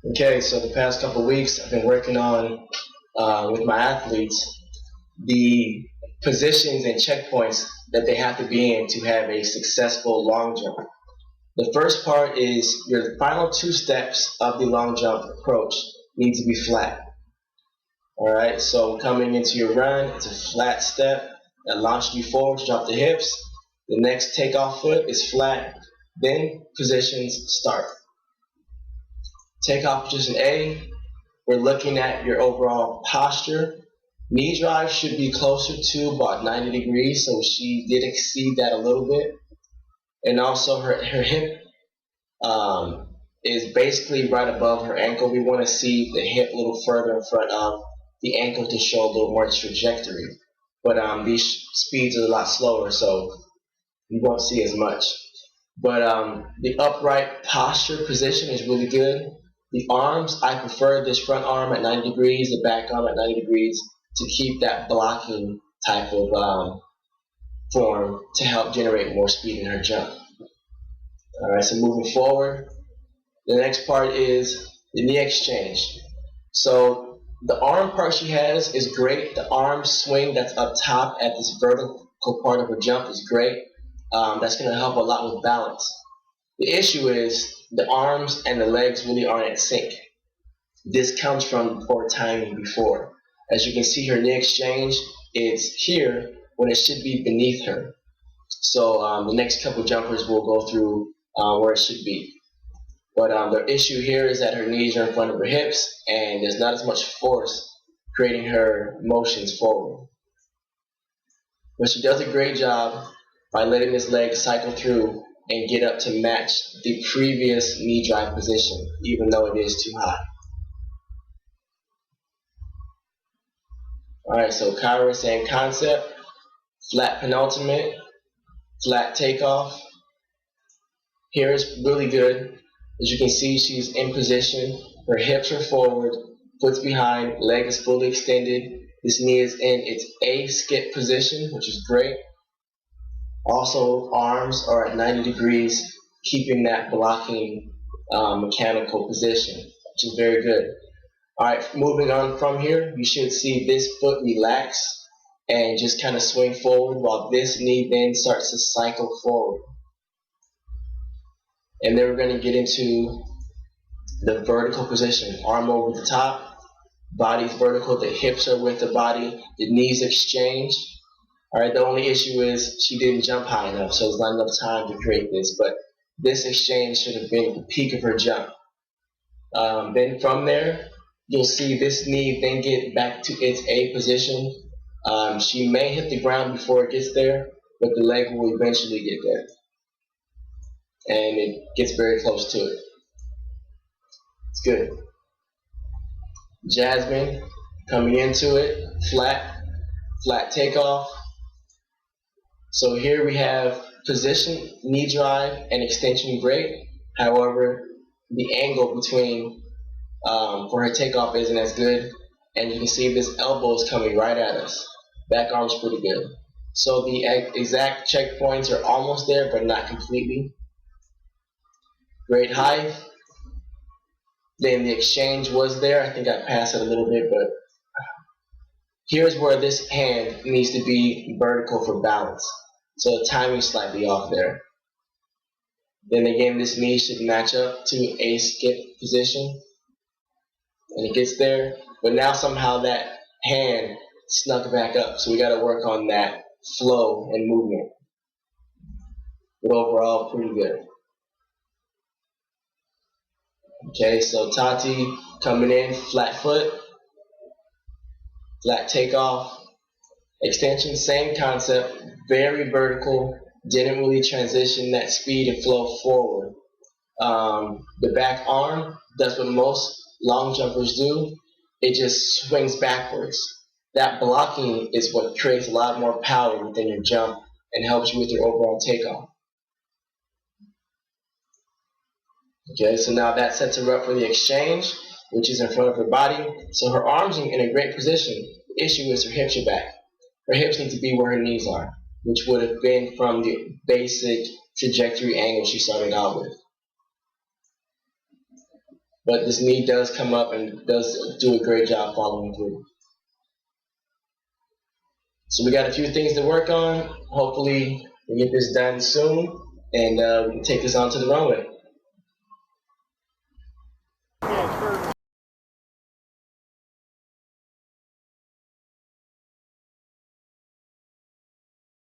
Okay, so the past couple of weeks I've been working on with my athletes the positions and checkpoints that they have to be in to have a successful long jump. The first part is your final two steps of the long jump approach need to be flat. All right, so coming into your run, it's a flat step that launches you forward to drop the hips. The next takeoff foot is flat, then positions start. Takeoff position A, we're looking at your overall posture. Knee drive should be closer to about 90 degrees, so she did exceed that a little bit. And also her hip is basically right above her ankle. We want to see the hip a little further in front of the ankle to show a little more trajectory. But these speeds are a lot slower, so you won't see as much. But the upright posture position is really good. The arms, I prefer this front arm at 90 degrees, the back arm at 90 degrees to keep that blocking type of form to help generate more speed in her jump. All right, so moving forward, the next part is the knee exchange. So the arm part she has is great. The arm swing that's up top at this vertical part of her jump is great. That's going to help a lot with balance. The issue is the arms and the legs really aren't in sync. This comes from poor timing before. As you can see, her knee exchange, it's here when it should be beneath her. So the next couple jumpers will go through where it should be. But the issue here is that her knees are in front of her hips and there's not as much force creating her motions forward. But she does a great job by letting this leg cycle through and get up to match the previous knee drive position, even though it is too high. Alright, so Kyra, same concept. Flat penultimate, flat takeoff. Here is really good. As you can see, she's in position. Her hips are forward, foot's behind, leg is fully extended. This knee is in its A skip position, which is great. Also, arms are at 90 degrees, keeping that blocking mechanical position, which is very good. Alright, moving on from here, you should see this foot relax and just kind of swing forward while this knee then starts to cycle forward. And then we're going to get into the vertical position. Arm over the top, body's vertical, the hips are with the body, the knees exchange. Alright, the only issue is she didn't jump high enough, so there's not enough time to create this, but this exchange should have been the peak of her jump. Then from there, you'll see this knee then get back to its A position. She may hit the ground before it gets there, but the leg will eventually get there. And it gets very close to it. It's good. Jasmine, coming into it, flat takeoff. So here we have position, knee drive, and extension great. However, the angle between for her takeoff isn't as good. And you can see this elbow is coming right at us. Back arm's pretty good. So the exact checkpoints are almost there, but not completely. Great height. Then the exchange was there. I think I passed it a little bit, but here's where this hand needs to be vertical for balance. So the timing's slightly off there. Then again, this knee should match up to a skip position. And it gets there. But now somehow that hand snuck back up. So we got to work on that flow and movement. But overall, pretty good. Okay, so Tati coming in, flat foot, flat takeoff, extension, same concept, very vertical, didn't really transition that speed and flow forward. The back arm does what most long jumpers do, it just swings backwards. That blocking is what creates a lot more power within your jump and helps you with your overall takeoff. Okay, so now that sets her up for the exchange, which is in front of her body. So her arms are in a great position. The issue is her hips are back. Her hips need to be where her knees are, which would have been from the basic trajectory angle she started out with. but this knee does come up and does do a great job following through. So we got a few things to work on. Hopefully we get this done soon, and we can take this on to the runway.